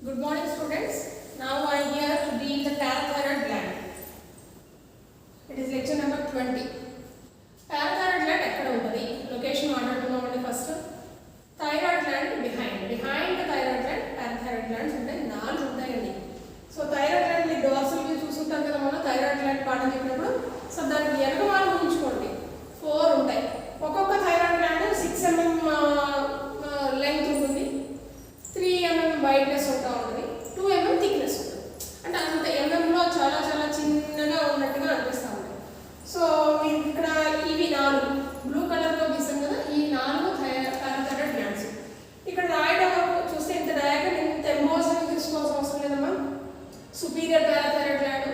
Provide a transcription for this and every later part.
Good morning students. Now I am here to deal the parathyroid gland. It is lecture number 20. Parathyroid gland ekkada untadi? Location maatladukunnamandi first. Thyroid gland behind the thyroid gland parathyroid glands untayi, 4 untayandi. So thyroid gland ni dorsal view chusuntam kada mana thyroid gland paadam cheppinappudu so daniki enagamalu ఊహించుకోండి 4 ఉంటాయి. ఒక్కొక్క thyroid gland 6 mm length ఉంటుంది, 3 mm wideness ఉంటా ఉంటుంది, 2 mm thickness ఉంటుంది. అంటే అంత mm లో చాలా చాలా చిన్నగా ఉన్నట్టుగా అనిపిస్తూ ఉంటుంది. సో మీరు ఇక్కడ ఇవి 4 బ్లూ కలర్ లో గీసాం కదా, ఈ 4 పారాథైరాయిడ్ గ్లాండ్స్. ఇక్కడ రాయడం చూస్తే ఇంత డయాగ్రామ్ ఇంత ఎంబోస్గా తీసుకోవాల్సిన అవసరం లేదమ్మా. Superior parathyroid gland,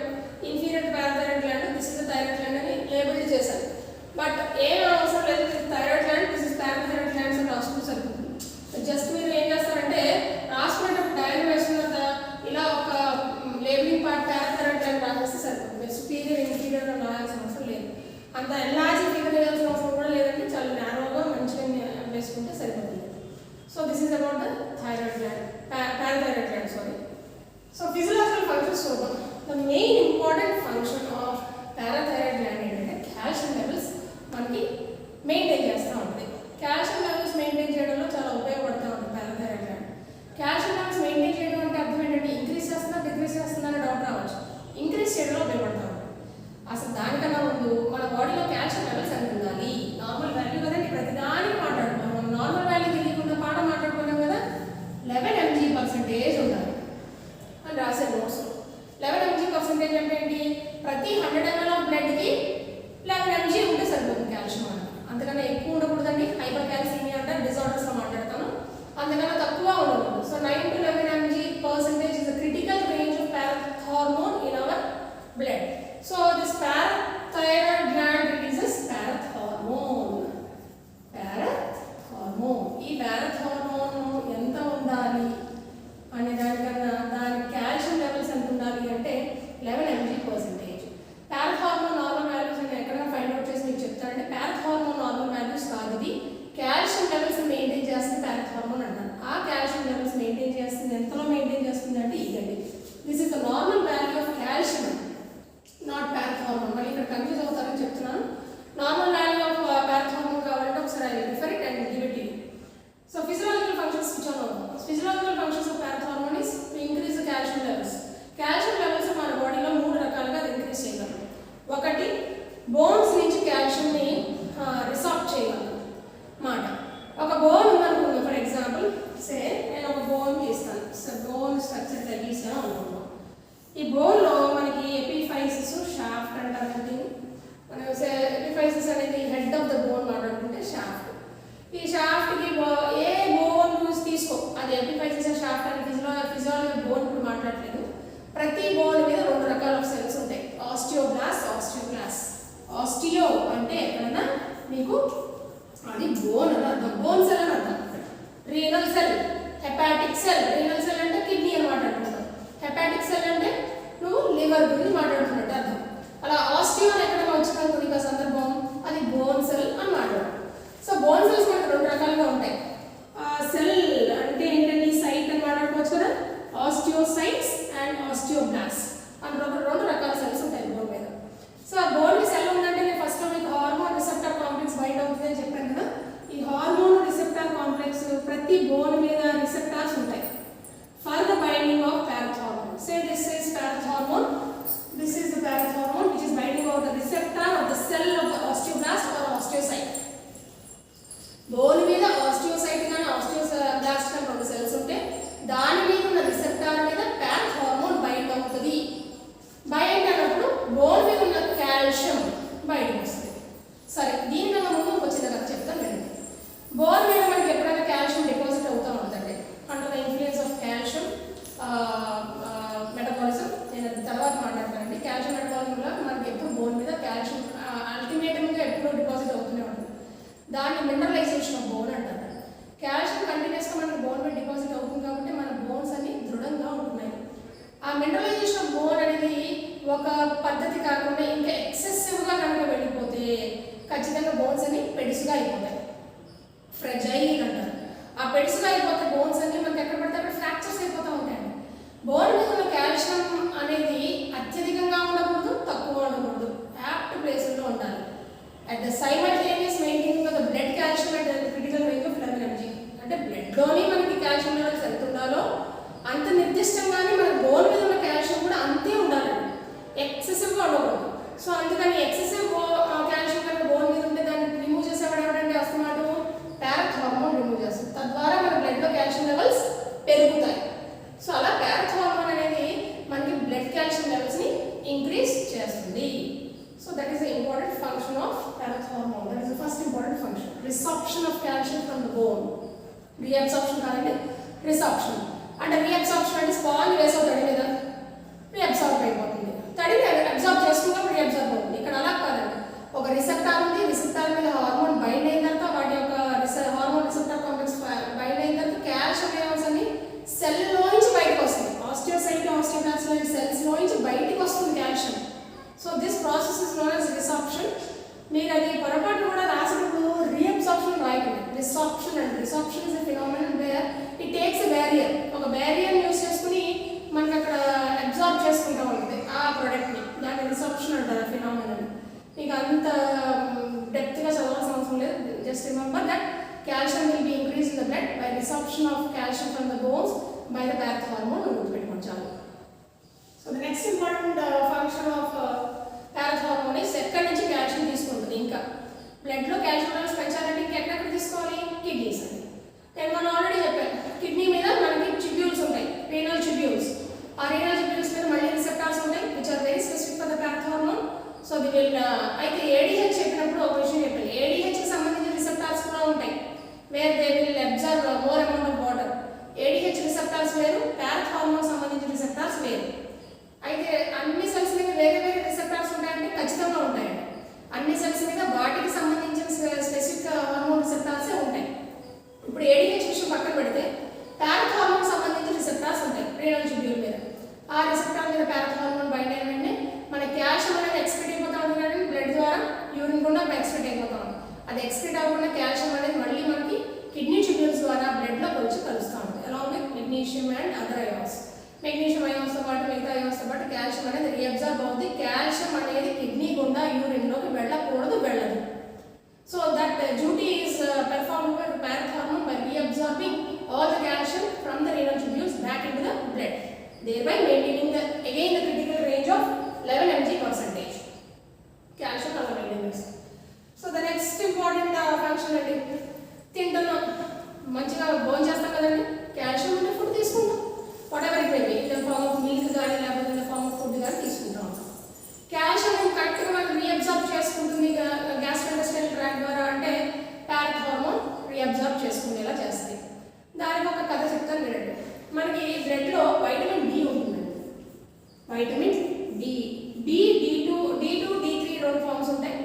inferior parathyroid gland, this is the thyroid gland అని లేబుల్ చేశారు. బట్ ఏం అవసరం లేదు, thyroid gland, this is parathyroid glands అని రాసుకుంటూ సరిపోతుంది. జస్ట్ మీరు ఏం చేస్తారంటే రాసుకునేటప్పుడు డయాగ్రామ్ వేసుకున్న తర్వాత ఇలా ఒక లేబులింగ్ పార్ట్ పారాథైరాయిడ్ గ్లాండ్ రాసేస్తే సరిపోతుంది. మీరు సుపీరియర్ ఇన్ఫీరియర్ అని రాయాల్సిన అవసరం లేదు, అంత ఎల్లాజీ ఫిగర్ వేయాల్సిన అవసరం కూడా లేదంటే చాలా నారోగా మంచిగా వేసుకుంటే సరిపోతుంది. So this is about the thyroid gland, parathyroid gland sorry. So physiological functions చూద్దాం. The main important function of parathyroid gland ఏంటంటే కాల్షియం లెవెల్స్ మనకి మెయింటైన్ చేస్తూ ఉంటుంది. కాల్షియం లెవెల్స్ మెయింటైన్ చేయడంలో చాలా ఉపయోగపడుతూ ఉంటుంది parathyroid gland. Calcium levels maintain చేయడం అంటే అర్థం ఏంటంటే ఇంక్రీజ్ చేస్తుందా డిక్రీజ్ చేస్తుందా అని డౌట్ రావచ్చు. ఇంక్రీజ్ చేయడంలో ఉపయోగపడుతూ ఉంటుంది. అసలు దానికన్నా ముందు మన బాడీలో కాల్షియం లెవెల్స్ ఎంత ఉండాలి, నార్మల్ వాల్యూ కదండి, ప్రతిదానికి మాట్లాడుకున్నాం. మనం నార్మల్ వాల్యూ తెలియకుండా పాట మాట్లాడుకున్నాం కదా, 11 mg% ఉండాలి అని రాసే నోట్స్. 11 mg% అంటే ఏంటి, ప్రతి 100 ml ఆఫ్ బ్లడ్కి 11 mg ఉంటే సరిపోతుంది కాల్షియం అన్నమాట. అంతకన్నా ఎక్కువ ఉండకూడదండి, హైపర్ క్యాల్సిమియా అంటే డిజార్డర్స్లో మాట్లాడతాను. అంతకన్నా తక్కువ ఉండకూడదు. So 9 to 11 mg% is the critical range of parathormone in our blood. So this parathyroid gland releases parathormone. ఈ parathormone ఎంత ఉండాలి అనే దానికన్నా దాని కాల్షియం లెవెల్స్ ఎంత ఉండాలి అంటే 11 mg%. పారాథార్మోన్ నార్మల్ వాల్యూస్ నేను ఎక్కడైనా ఫైండ్ అవుట్ చేసి మీకు చెప్తానంటే పారాథార్మోన్ నార్మల్ వాల్యూస్ కాదు, ఇది కాల్షియం లెవెల్స్ మెయింటైన్ చేస్తుంది పారాథార్మోన్ అంటారు. ఆ కాల్షియం లెవెల్స్ మెయింటైన్ చేస్తుంది, ఎంతలో మెయింటైన్ చేస్తుంది అంటే ఇదండి. This is the normal value of calcium, not parathormone. మళ్ళీ ఇక్కడ కన్ఫ్యూజ్ అవుతారని చెప్తున్నాను. నార్మల్ వాల్యూ ఆఫ్ పారాథార్మోన్ కావాలంటే ఒకసారి I will refer it and give it you. So physiological functions చూద్దాం. Physiological functions of parathormone is to increase the calcium levels. Calcium levels మన బాడీలో 3 రకాలుగా ఇంక్రీజ్ చేయగలం. ఒకటి బోన్స్ నుంచి కాల్షియంని రిసార్ట్ చేయగలం మాట. ఒక బోన్ ఉందనుకుందాం, ఫర్ ఎగ్జాంపుల్ సే నేను ఒక బోన్ గీస్తాను. సో బోన్ స్ట్రక్చర్ గీసాను అనుకుందాం. ఈ బోన్లో మనకి ఎపిఫైసిస్, షాఫ్ట్ అంటారు కదా. మనం ఎపిఫైసిస్ అనేది హెడ్ ఆఫ్ ద బోన్ మాట్లాడుకుంటే షాఫ్ట్. ఈ షాఫ్ట్కి ఏ బోన్ యూస్ తీసుకో, అది ఎపిఫైసిస్ షాఫ్ట్ అని ఫిజియాలజీ బోన్ ఇప్పుడు మాట్లాడలేదు. ప్రతి బోన్ మీద 2 రకాల సెల్స్ ఉంటాయి, ఆస్టియోబ్లాస్ట్, ఆస్టియోక్లాస్ట్. ఆస్టియో అంటే ఎక్కడన్నా మీకు అది బోన్ అని అర్థం, బోన్ సెల్ అని అర్థం. Renal cell, hepatic cell. Renal cell అంటే కిడ్నీ అని మాట్లాడుకుంటాం, హెపాటిక్ సెల్ అంటే నువ్వు లివర్ గురించి మాట్లాడుతున్నట్టు అర్థం. అలా ఆస్టియో అని ఎక్కడైనా వచ్చిన నీకు ఆ సందర్భం అది బోన్ సెల్ అని మాట్లాడతాం. సో బోన్ సెల్స్ మనకు 2 రకాలుగా ఉంటాయి. సెల్ అంటే ఏంటంటే సైట్ అని మాట్లాడుకోవచ్చు కదా, ఆస్టియోసైట్స్ అండ్ ఆస్టియోబ్లాస్ట్ అని 2 రకాల సెల్స్ ఉంటాయి బోన్ మీద. సో ఆ బోన్కి సెల్ ఉందంటే నేను ఫస్ట్ మీకు హార్మోన్ రిసెప్టర్ కాంప్లెక్స్ బైండ్ అవుతుంది అని చెప్పాను కదా. ఈ హార్మోన్ రిసెప్టర్ కాంప్లెక్స్ ప్రతి బోన్ మీద రిసెప్టార్స్ ఉంటాయి for the binding of parathormone. Say this is parathormone, this is the parathormone which is binding of the receptor of the cell of the osteoblast or osteocyte. Bone మీద osteocyte కానీ osteoblast కానీ 2 cells ఉంటే దాని మీద ఉన్న receptor మీద parathormone bind అవుతుంది. Bind అయినప్పుడు బోన్ మీద ఉన్న కాల్షియం బయటకు వస్తుంది. సరే, దీనికన్నా ముందు వచ్చిన కదా చెప్తాను నేను. బోన్ మీద మనకి ఎప్పుడైనా కాల్షియం డిపాజిట్ అవుతూ ఉంటుందండి, under the influence of calcium metabolism. నేను అది తర్వాత మాట్లాడతానండి. కాల్షియం మెటబాలిజంలో మనకి ఎప్పుడు బోన్ మీద కాల్షియం అల్టిమేటంగా ఎప్పుడూ డిపాజిట్ అవుతూనే ఉంటుంది. దాన్ని మినరలైజేషన్ ఆఫ్ బోన్ అంటారు. కాల్షియం కంటిన్యూస్గా మనకి బోన్ మీద డిపాజిట్ అవుతుంది కాబట్టి మన బోన్స్ అన్ని దృఢంగా ఉంటున్నాయి. ఆ మినరలైజేషన్ ఆఫ్ బోన్ అనేది ఒక పద్ధతి కాకుండా ఇంకా ఎక్సెసివ్గా కనుక వెళ్ళిపోతే ఖచ్చితంగా బోన్స్ అన్ని పెడుసుగా అయిపోతాయి, ఫ్రెజైల్ అంటారు. ఆ పెడుసుగా అయిపోతే బోన్స్ అన్ని మనకి ఎక్కడ పడితే అక్కడ ఫ్రాక్చర్స్ అయిపోతూ ఉంటాయండి. నిర్దిష్టంగానే మన బోన్ మీద ఉన్న కాల్షియం కూడా అంతే ఉండాలండి, ఎక్సెసివ్గా ఉండకూడదు. సో అందుకని ఎక్సెసివ్ కాల్షియం కనుక బోన్ మీద ఉంటే దాన్ని రిమూవ్ చేసేవాడు ఎవరంటే వస్తున్నమాట పారాథార్మోన్ రిమూవ్ చేస్తుంది. తద్వారా మన బ్లడ్లో కాల్షియం లెవెల్స్ పెరుగుతాయి. సో అలా పారాథార్మోన్ అనేది మనకి బ్లడ్ కాల్షియం లెవెల్స్ని ఇంక్రీజ్ చేస్తుంది. So that is the important function of parathormone. That is the first important function, resorption of calcium from the bone. Reabsorption కాదండి, రిసాప్షన్. అంటే రీఅబ్సార్ప్షన్ అంటే స్పాంజ్ వేసావు తడి మీద, రీఅబ్సార్బ్ అయిపోతుంది. తడిని అబ్జార్బ్ చేసుకున్నప్పుడు రీఅబ్సార్బ్ అవుతుంది. ఇక్కడ అలా కాదండి, ఒక రిసెప్టార్ ఉంది, రిసెప్టార్ మీద హార్మోన్ బైండ్ అయిన తర్వాత వాటి యొక్క హార్మోన్ రిసెప్టార్ కాంప్లెక్స్ బైండ్ అయిన తర్వాత కాల్షియం అయాన్స్ అన్ని సెల్లోంచి బయటకు వస్తుంది. ఆస్టియోసైట్, ఆస్టియోబ్లాస్ట్ లాంటి సెల్స్లోంచి బయటకు వస్తుంది calcium. So this process is known as resorption. మీరు అది పొరపాటు కూడా రాసినప్పుడు రీఅబ్సార్ప్షన్ రాయకండి, రిసాప్షన్ అండి. Resorption is a phenomenon where it takes a barrier. ఒక బ్యారియర్ యూస్ చేసుకుని మనకి అక్కడ అబ్జార్బ్ చేసుకుంటూ ఉంటుంది ఆ ప్రోడక్ట్ని, దాన్ని రిసాప్షన్ అంటారు ఫినామినన్. మీకు అంత డెప్త్గా చదవాల్సిన అవసరం లేదు. Just remember that calcium will be increased in the blood by resorption of calcium from the bones by the parathormone. So the next important function of parathormone is ఎక్కడి నుంచి కాల్షియం తీసుకుంటుంది. ఇంకా బ్లడ్ లో కాల్షియం లెవెల్స్ పెంచాలంటే ఇంకా ఎక్కడ తీసుకోవాలి, kidneys అండి. నేను మనం ఆల్రెడీ చెప్పాను, కిడ్నీ మీద మనకి ట్యూబ్యూల్స్ ఉంటాయి, రీనల్ ట్యూబ్యూల్స్. ఆ రీనల్ ట్యూబ్యూల్స్ మీద మళ్ళీ రిసెప్టార్స్ ఉంటాయి which are very specific for the parathormone. So they will అయితే ADH చెప్పినప్పుడు ఒక విషయం చెప్పాను, ADH కి సంబంధించిన రిసెప్టార్స్ కూడా ఉంటాయి where they will absorb more amount of water. ADH receptors వేరు, parathormone సంబంధించిన రిసెప్టార్స్ వేరు. అయితే అన్ని సెల్స్ మీద వేరే వేరే రిసెప్టార్స్ ఉంటాయంటే ఖచ్చితంగా ఉంటాయండి. అన్ని సెల్స్ మీద వాటికి సంబంధించిన స్పెసిఫిక్ హార్మోన్ రిసెప్టార్సే ఉంటాయి. ఇప్పుడు ADH విషయం పక్కన పెడితే parathormone సంబంధించిన రిసెప్టార్స్ ఉంటాయి రీనల్ ట్యూబ్యూల్ మీద. ఆ రిసెప్టార్ మీద parathormone బైండ్ అయిన వెంటనే మన కాల్షియం అనేది ఎక్స్క్రీట్ అయిపోతా ఉంటుంది కానీ బ్లడ్ ద్వారా యూరిన్ కూడా ఎక్స్క్రీట్ అయిపోతా ఉంటుంది. అది ఎక్స్క్రీట్ అవ్వకుండా కాల్షియం అనేది మళ్ళీ మనకి కిడ్నీ ట్యూబ్యూల్స్ ద్వారా బ్లడ్ లో వచ్చి కలుస్తూ ఉంటుంది along with magnesium and other ions. Magnesium ions తో పాటు మిగతా అయాన్స్ తో పాటు కాల్షియం అనేది రీఅబ్జార్బ్ అవుతుంది. కాల్షియం అనేది కిడ్నీ గుండా యూరిన్ లోకి వెళ్ళకూడదు, వెళ్ళదు. So that duty is performed by parathormone by reabsorbing all the calcium from the renal tubules back into the blood, thereby maintaining the critical range of 11 mg/% calcium level maintenance. So the next important function అంటే తింటున్నాం, మంచిగా భోజనం చేస్తాం కదండి, calcium ఉండే food తీసుకుంటాం. Whatever it may be, in the form of milk కానీ లేకపోతే in the form of food కానీ తీసుకుంటాం. కాల్షియం కరెక్ట్గా మనం రీఅబ్జార్బ్ చేసుకుంటుంది గ్యాస్ట్రోఇంటెస్టైనల్ ట్రాక్ట్ ద్వారా అంటే parathormone రీఅబ్జార్బ్ చేసుకునేలా చేస్తుంది. దానికి ఒక కథ చెప్తాను వినండి. మనకి బ్లడ్లో వైటమిన్ డి ఉంటుందండి, వైటమిన్ డి. D2, D3 రెండు ఫార్మ్స్ ఉంటాయి.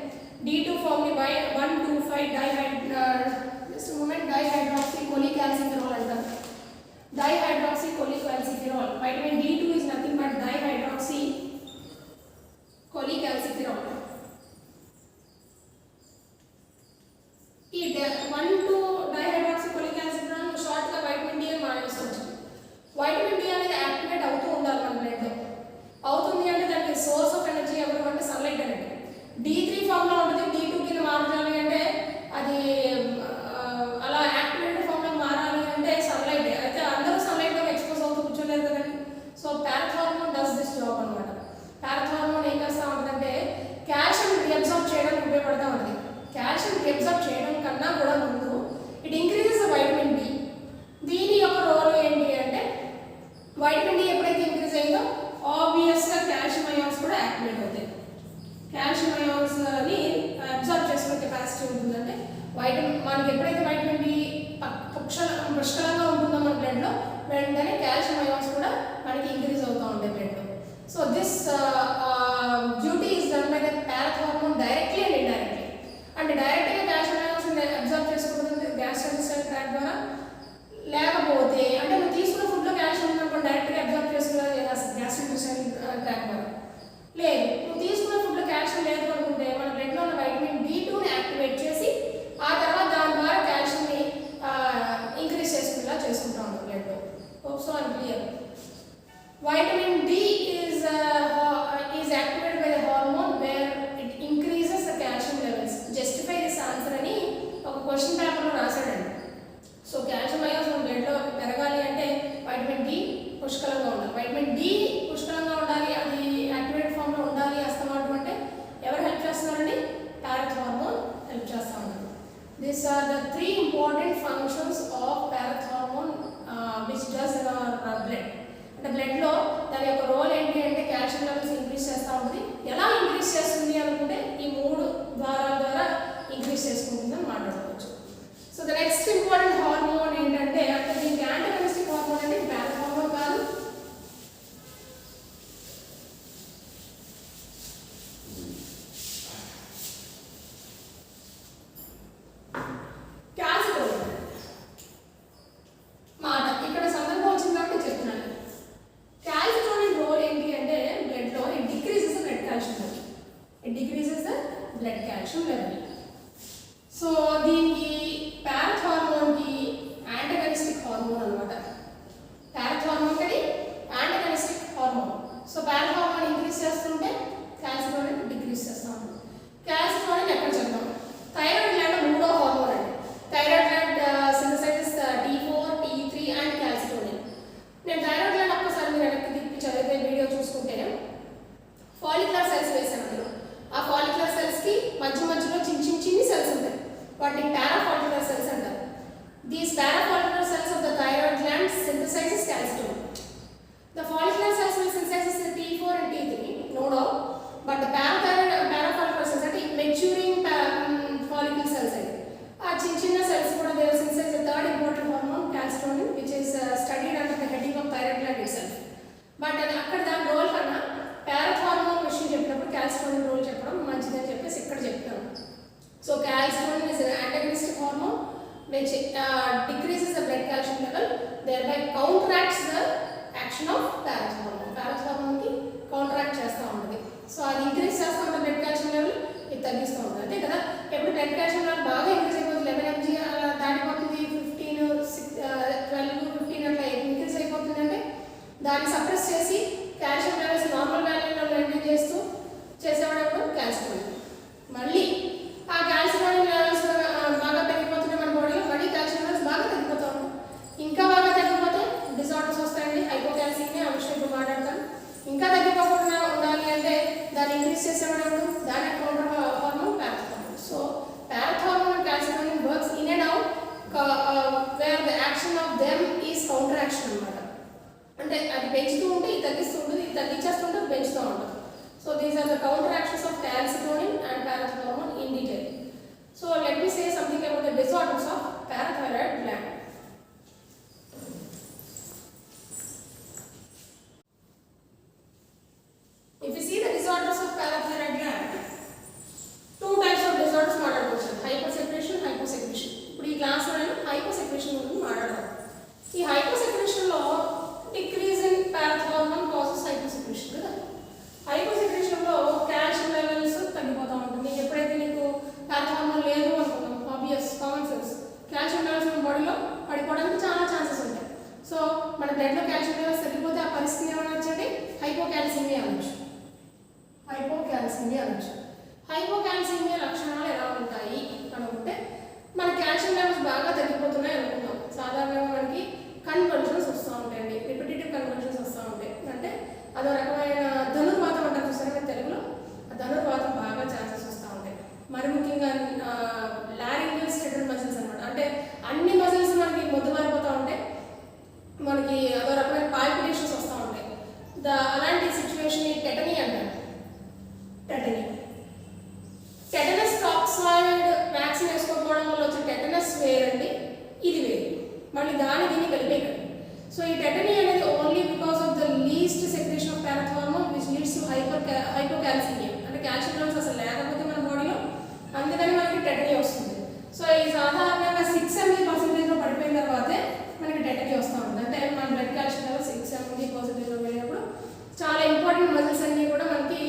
D2 ఫార్మ్ ని 1,2,5 డైహైడ్రాక్సీకోలికాల్సిఫెరాల్ అంటారు. Dihydroxycholecalciferol, vitamin D2 is nothing but dihydroxycholecalciferol. ఈ 1,2 డైహైడ్రాక్సీకోలికాల్సిఫెరాల్ షార్ట్ గా వైటమిన్ డి అని మాట్లాడుకోవచ్చు. వైటమిన్ డి అనేది యాక్టివేట్ అవుతూ ఉండాలి మన బ్లడ్ లో. అవుతుంది అంటే దానికి సోర్స్ ఆఫ్ ఎనర్జీ ఎవరు అంటే సన్లైట్ అనేది. D3 ఫామ్ లో ఉంటుంది, D2 కింద మారాలి అంటే అది అలా యాక్టివేటెడ్ ఫామ్ లో మారాలి అంటే సన్లైట్. అయితే అందరూ సన్లైట్ లో ఎక్స్పోజ్ అవుతూ కూర్చోలేదు కదండి. So parathormone does this job అనమాట. parathormone ఏం చేస్తూ ఉంటుందంటే కాల్షియం రీఅబ్జార్బ్ చేయడానికి ఉపయోగపడతా ఉంటుంది. కాల్షియం రీఅబ్జార్బ్ చేయడం కన్నా కూడా ముందు ఇట్ ఇంక్రీజెస్ వైటమిన్ డి. దీని యొక్క రోల్ ఏంటి అంటే వైటమిన్ డి ఎప్పుడైతే ఇంక్రీజ్ అయిందో ఆబ్వియస్గా కాల్షియం అయాన్స్ కూడా యాక్టివేట్ అవుతాయి. కాల్షియం అయాన్స్ ని అబ్జర్వ్ చేసుకునే కెపాసిటీ ఉంటుందంటే మనకి ఎప్పుడైతే వైటమిన్ డి పుష్కలంగా ఉంటుందో మన బ్లడ్లో వెంటనే కాల్షియం అయాన్స్ కూడా మనకి ఇంక్రీజ్ అవుతూ ఉంటాయి బ్లడ్లో. So this duty is done by the parathormone directly and indirectly. అంటే డైరెక్ట్గా కాల్షియం అయాన్స్ అబ్జర్వ్ చేసుకుంటుంది గ్యాస్ట్రోఇంటెస్టైనల్ ట్రాక్ట్ ద్వారా. లేకపోతే అంటే మనం తీసుకున్న ఫుడ్లో కాల్షియం ఉందనుకోండి డైరెక్ట్గా అబ్జర్వ్ చేసుకున్నది గ్యాస్ట్రోఇంటెస్టైనల్ ట్రాక్ట్ ద్వారా. లేదు, నువ్వు తీసుకున్న ఫుడ్లో కాల్షియం లేదు అనుకుంటే మన బ్లడ్లో ఉన్న వైటమిన్ D2ని యాక్టివేట్ చేసి ఆ తర్వాత దాని ద్వారా కాల్షియంని ఇంక్రీజ్ చేసుకునేలా చేసుకుంటా ఉంటాం బ్లడ్లో. Hope so I'm clear. Vitamin D is activated by the hormone where it increases the calcium levels. Justify this answer అని ఒక క్వశ్చన్ పేపర్లో రాశాడండి. సో కాల్షియం అయాన్స్ మన బ్లడ్లో పెరగాలి అంటే వైటమిన్ D పుష్కలంగా అంటే బ్లడ్లో దాని యొక్క రోల్ ఏంటి అంటే కాల్షియం లెవెల్స్ ఇంక్రీజ్ చేస్తూ ఉంటుంది. ఎలా ఇంక్రీజ్ చేస్తుంది అనుకుంటే ఈ 3 ద్వారాల ద్వారా ఇంక్రీజ్ చేసుకుంటుందని మాట్లాడుకోవచ్చు. So the next important hormone ఏంటంటే అంటే దీనికి యాంటగనిస్టిక్ హార్మోన్ అంటే ప్యారథ్ హార్మోన్ కాదు, క్యాల్సిటోనిన్ మాట. ఇక్కడ సందర్భం వచ్చింది కాబట్టి చెప్తున్నాను. క్యాల్సిటోనిన్ రోల్ ఏంటి అంటే బ్లడ్లో it decreases the blood calcium level. It decreases the blood calcium level. So దీనికి ప్యారథ్ హార్మోన్కి యాంటగనిస్టిక్ హార్మోన్ అనమాట. ప్యారథ్ హార్మోన్ కది antagonistic hormone. So parathormone increase చేస్తుంటే క్యాల్సిటోనిన్ డిక్రీజ్ చేస్తూ ఉంటుంది. క్యాల్సిటోనిన్ ఎక్కడ చెప్తాం? థైరాయిడ్ గ్లాండ్ 3వ హార్మోన్ అండి. Thyroid gland synthesises T4, T3 and calcitonin. నేను థైరాయిడ్ గ్లాండ్ ఒక్కసారి మీరు వెనక్కి తిప్పి చదివితే వీడియో చూసుకుంటే ఫాలిక్యులర్ సెల్స్ వేసాను అందులో. ఆ ఫాలిక్యులర్ సెల్స్కి మధ్యలో చిన్ని సెల్స్ ఉంటాయి. వాటిని పారాఫాలిక్యులర్ సెల్స్ అంటారు. These parafollicular cells of the thyroid gland synthesizes calcitonin. The follicular cells will synthesize T4 and T3, no doubt, but the parafollicular cells are maturing follicle cells. ఆ చిన్న cells కూడా they will synthesize the third important hormone calcitonin, which is studied under the heading of thyroid gland itself. But అక్కడ దాని role కన్నా ప్యారథ్ hormone విషయం చెప్పినప్పుడు calcitonin role చెప్పడం మంచిదని చెప్పేసి ఇక్కడ చెప్తాను. So calcitonin is an antagonistic hormone which decreases the blood calcium level, thereby counteracts the action of parathormone. Parathormone ki counteract చేస్తూ ఉంటుంది. సో అది ఇంక్రీజ్ చేస్తూ ఉంటుంది బ్లడ్ కాల్షియం లెవెల్, ఇది తగ్గిస్తూ ఉంటుంది. అంతే కదా, ఎప్పుడు బ్లడ్ కాల్షియం లెవెల్ బాగా ఇంక్రీజ్ అయిపోతుంది 11 mg అలా దాటిపోతుంది, 15, 12, 15 అట్లా ఇంక్రీజ్ అయిపోతుంది అంటే దాన్ని సప్రెస్ చేసి కాల్షియం లెవెల్స్ నార్మల్ వాల్యూలో మెయింటైన్ చేస్తూ చేసేవాడు క్యాల్సిటోనిన్. మళ్ళీ ఆ కాల్షియం లెవెల్స్ బాగా పెరిగిపోతుంటే మన బాడీలో మళ్ళీ కాల్షియం లెవెల్స్ బాగా తగ్గిపోతూ ఉంటాయి. ఇంకా బాగా తగ్గిపోతే డిజార్డర్స్ వస్తాయండి. హైపోకాల్సిమియా ఆ విషయం ఇప్పుడు మాట్లాడతాను. ఇంకా తగ్గిపోకుండా ఉండాలి అంటే దాన్ని ఇంక్రీజ్ చేసేవాడు దాని counter hormone parathormone. So parathormone and calcitonin works in and out where the action of them is counter action అనమాట. అంటే అది పెంచుతూ ఉంటే ఇది తగ్గిస్తూ ఉంటుంది, ఇది తగ్గించేస్తుంటే పెంచుతూ ఉంటుంది. So these are the counteractions of calcitonin and parathormone in detail. So let me say something about the disorders of parathyroid gland. If you see the disorders of parathyroid gland, two types of disorders మాట్లాడుకోవచ్చు. హైపోసెక్రేషన్, హైపోసెక్రేషన్. ఇప్పుడు ఈ class లో నేను హైపోసెక్రేషన్ గురించి మాట్లాడతాను. ఈ హైపోసెక్రేషన్ లో decrease in parathormone causes హైపోసెక్రేషన్ కదా. హైపోసెక్రేషన్ లో కాల్షియం లెవెల్స్ తగ్గిపోతూ ఉంటుంది. ఎప్పుడైతే నీకు పారాథార్మోన్ లేదు అనుకున్నాం, obvious common sense, calcium levels మన బాడీలో పడిపోవడానికి చాలా ఛాన్సెస్ ఉంటాయి. సో మన బ్లడ్లో కాల్షియం లెవెల్స్ తగ్గిపోతే ఆ పరిస్థితి ఏమైనా వచ్చండి హైపోకాల్సిమియా అనొచ్చు. హైపోకాల్సిమియా అనొచ్చు. హైపోకాల్సిమియా లక్షణాలు ఎలా ఉంటాయి అనుకుంటే మన కాల్షియం లెవెల్స్ బాగా తగ్గిపోతున్నాయి అనుకుందాం. సాధారణంగా మనకి కన్వర్జన్స్ వస్తూ ఉంటాయండి, రిపిటేటివ్ కన్వర్జన్స్ వస్తూ ఉంటాయి. అంటే అదో రకమైన ధనుర్వాతం అంటారు చూసారా తెలుగులో, ఆ ధనుర్వాతం బాగా ఛాన్సెస్ వస్తూ ఉంటాయి. మరి ముఖ్యంగా లారింజియల్ స్టెటల్ మజిల్స్ అనమాట. అంటే అన్ని మజిల్స్ మనకి మొద్దుమారిపోతూ ఉంటాయి, మనకి అదో రకమైన పాల్పిటేషన్స్ వస్తూ ఉంటాయి. అలాంటి సిచ్యువేషన్ టెటనీ అంటారు. టెటనస్ టాక్సాయిడ్ వ్యాక్సిన్ వేసుకోకపోవడం వల్ల వచ్చే టెటనస్ వేరండి, ఇది వేరు, మళ్ళీ దీన్ని కలిపేయకండి. సో ఈ టెటనీ అనేది only because of the least secretion of parathormone which leads to hypocalcaemia. అంటే కాల్షియం లెవెల్స్ అసలు లేకపోతే మన బాడీలో, అందుకని మనకి టెటనీ వస్తుంది. సో ఈ సాధారణంగా 6 mg% పడిపోయిన తర్వాతే మనకి టెటనీ వస్తూ ఉంటుంది. అంటే మన బ్లడ్ కాల్షియం లెవెల్ 6 mg% వెళ్ళినప్పుడు చాలా ఇంపార్టెంట్ మజిల్స్ అన్నీ కూడా మనకి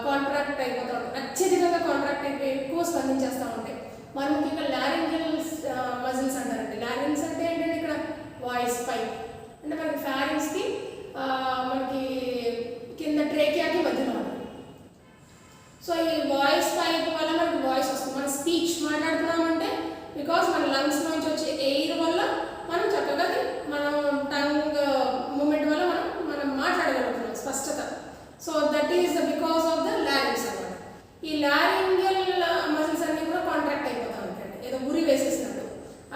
కాంట్రాక్ట్ అయిపోతూ ఉంటాయి, అత్యధికంగా కాంట్రాక్ట్ అయిపోయి ఎక్కువ స్పందించేస్తూ ఉంటాయి. మరి ముఖ్యంగా లారింజియల్ మజిల్స్ అంటారండి. లారింగ్స్ అంటే ఏంటంటే ఇక్కడ వాయిస్ పైప్, అంటే మనకి ఫ్యారింగ్స్కి మనకి కింద ట్రేకియాకి మధ్యలో ఉంటుంది. సో ఈ వాయిస్ పైప్ వల్ల మనకి వాయిస్ వస్తుంది. మన స్పీచ్ మాట్లాడుతున్నామంటే బికాస్ మన లంగ్స్ నుంచి వచ్చే ఎయిర్ వల్ల మనం చక్కగా మనం టంగ్ మూమెంట్ వల్ల మనం మాట్లాడగలుగుతున్నాం స్పష్టత. So that is because of the లారింగ్స్ అన్నమాట. ఈ లారింజియల్ మజిల్స్ అన్నీ కూడా కాంట్రాక్ట్ అయిపోతూ ఉంటాయి, ఏదో ఉరి వేసేసినట్టు.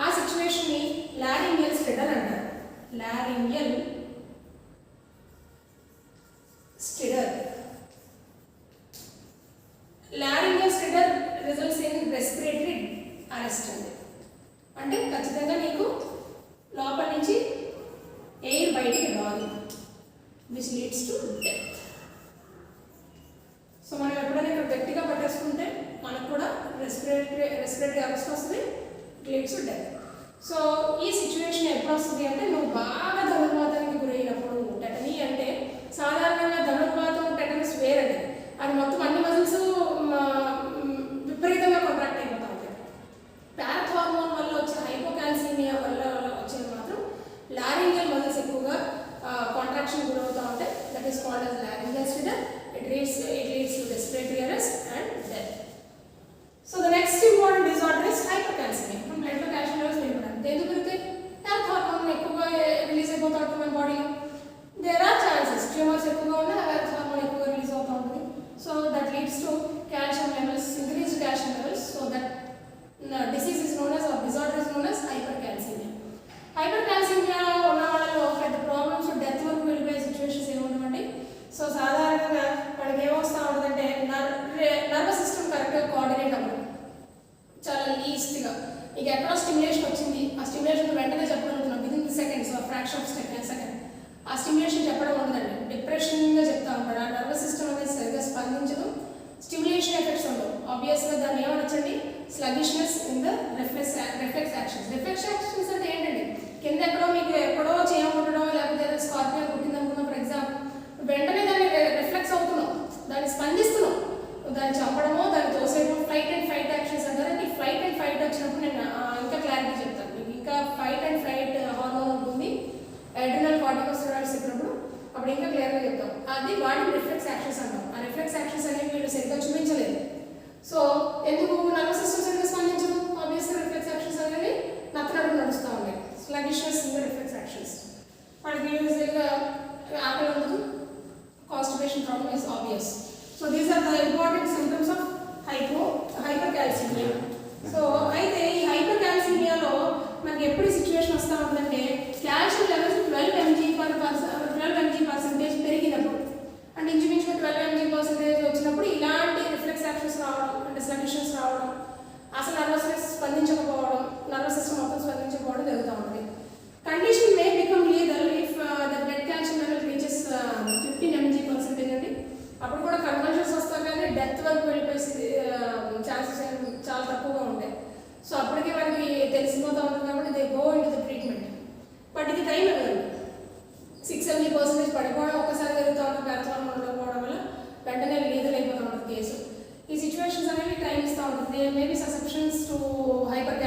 ఆ సిచ్యువేషన్ని లారింజియల్ స్టెటల్ అంటారు. Laryngeal body, which leads to death. So మనం ఎప్పుడైనా ఇక్కడ గట్టిగా పట్టేసుకుంటే మనకు కూడా రెస్పిరేటరీ అరెస్ట్ వస్తుంది, లీడ్స్ టు డెత్. సో ఈ సిచ్యువేషన్ ఎప్పుడు వస్తుంది అంటే నువ్వు బాగా ధనుర్వాతానికి గురైనప్పుడు. టెటనీ అంటే సాధారణంగా ధనుర్వాతం టెటనస్ వేరండి, అది మొత్తం అన్ని మజిల్స్ విపరీతంగా కాంట్రాక్ట్ అయిపోతూ ఉంటాయి. పారాథార్మోన్ వల్ల వచ్చే హైపోకాల్సిమియా వల్ల వచ్చేది మాత్రం లారింజియల్ మజిల్స్ ఎక్కువగా కాంట్రాక్షన్ గురవుతూ ఉంటాయి. That is called as laryngeal stutter. It leads to respiratory arrest and death. So the next important disorder is hypercalcemia. మనం బ్లడ్ లో కాల్షియం లెవెల్స్ పెరుగుతాయి. ఎందుకు పెరుగుతాయి? పారాథార్మోన్ ఎక్కువగా రిలీజ్ అయిపోతూ ఉంటుంది మన బాడీలో. దేర్ ఆర్ ఛాన్సెస్ ట్యూమర్స్ ఎక్కువగా ఉన్నా పారాథార్మోన్ ఎక్కువగా రిలీజ్ అవుతూ ఉంటుంది. So that leads to calcium levels, increased calcium levels. So that disease is known as, or disorder is known as hypercalcemia. Hypercalcemia ఉన్న వాళ్ళలో పెద్ద ప్రాబ్లమ్స్ డెత్ వరకు వెళ్ళిపోయే సిచ్యువేషన్స్ ఏముంటాయంటే, సో సాధారణంగా వాళ్ళకి ఏమొస్తూ ఉంటుందంటే నర్వస్ సిస్టమ్ కరెక్ట్గా కోఆర్డినేట్ అవ్వదు, చాలా లీస్ట్గా. ఇక ఎక్కడో స్టిమ్యులేషన్ వచ్చింది, ఆ స్టిమ్యులేషన్ వెంటనే చెప్పడం ఉంటుంది, within the seconds are fraction of second ఆ స్టిమ్యులేషన్ చెప్పడం ఉండదండి, డిప్రెషన్గా చెప్తా ఉంటాడు. ఆ నర్వస్ సిస్టమ్ అనేది సరిగ్గా స్పందించదు, స్టిమ్యులేషన్ ఎఫెక్ట్స్ ఉండవు. ఆబ్వియస్గా దాన్ని ఏమనొచ్చండి, sluggishness in the reflex actions. Reflex actions అంటే ఏంటండి, కింద ఎక్కడో చేయకుండడం, లేకపోతే స్కార్పియన్ పుట్టిందనుకున్నాం ఫర్ ఎగ్జాంపుల్, వెంటనే దాన్ని రిఫ్లెక్స్ అవుతున్నాం, దాన్ని స్పందిస్తున్నాం, దాన్ని చంపడమో దాన్ని తోసేయడం, ఫ్లైట్ అండ్ ఫైట్ యాక్షన్స్ అంటారు. ఈ ఫ్లైట్ అండ్ ఫైట్ వచ్చినప్పుడు నేను ఇంకా క్లారిటీ చెప్తాను మీకు. ఇంకా ఫైట్ అండ్ ఫ్లైట్ హార్మోన్ ఉంటుంది, అడ్రినల్ కార్టికోస్టెరాయిడ్స్ చెప్పినప్పుడు అప్పుడు ఇంకా క్లియర్గా చెప్తాం. అది వాటి రిఫ్లెక్స్ యాక్షన్స్ అంటాం. ఆ రిఫ్లెక్స్ యాక్షన్స్ అనేవి వీళ్ళు సరిగ్గా చూపించలేదు. సో ఎందుకు నర్వస్ సిస్టమ్ సరిగ్గా స్పందించదు? ఆబ్వియస్గా రిఫ్లెక్స్ యాక్షన్స్ అనేవి నత్తనడుగు నడుస్తూ ఉంటాయి. Sluggishness in the reflex actions. వాళ్ళకి యూజువల్గా ఆకలి ఉండదు, constipation problem is obvious. So these are the important symptoms of hypercalcaemia. So అయితే ఈ హైపర్కాల్సిమియాలో మనకి ఎప్పుడు సిచ్యువేషన్ వస్తూ ఉంటుందంటే కాల్షియం లెవెల్స్ 12 mg% పెరిగినప్పుడు, అంటే ఇంచుమించుగా 12 mg% వచ్చినప్పుడు ఇలాంటి రిఫ్లెక్స్ యాక్షన్స్ రావడం, అంటే స్లగిషన్స్ రావడం, అసలు నర్వస్ స్పందించకపోవడం, నర్వస్ సిస్టమ్ మొత్తం స్పందించకపోవడం జరుగుతూ ఉంటుంది. Condition may become legal if the blood calcium level reaches 15 mg% అండి. అప్పుడు కూడా కన్వర్జన్స్ వస్తారు, కానీ డెత్ వరకు వెళ్ళిపోయి ఛాన్సెస్ చాలా తక్కువగా ఉంటాయి. సో అప్పటికే మనకి తెలిసిపోతూ ఉంటుంది కాబట్టి they go in to the treatment. But ఇది టైం ఇవ్వదు. 6 mg% పడిపోవడం ఒక్కసారి జరుగుతూ ఉంటుంది, పారాథార్మోన్ ఉండకపోవడం వల్ల వెంటనే లీగల్ అయిపోతూ ఉంటుంది కేసు. ఈ సిచ్యువేషన్స్ అనేవి టైం ఇస్తూ ఉంటుంది. They may be susceptions to hyper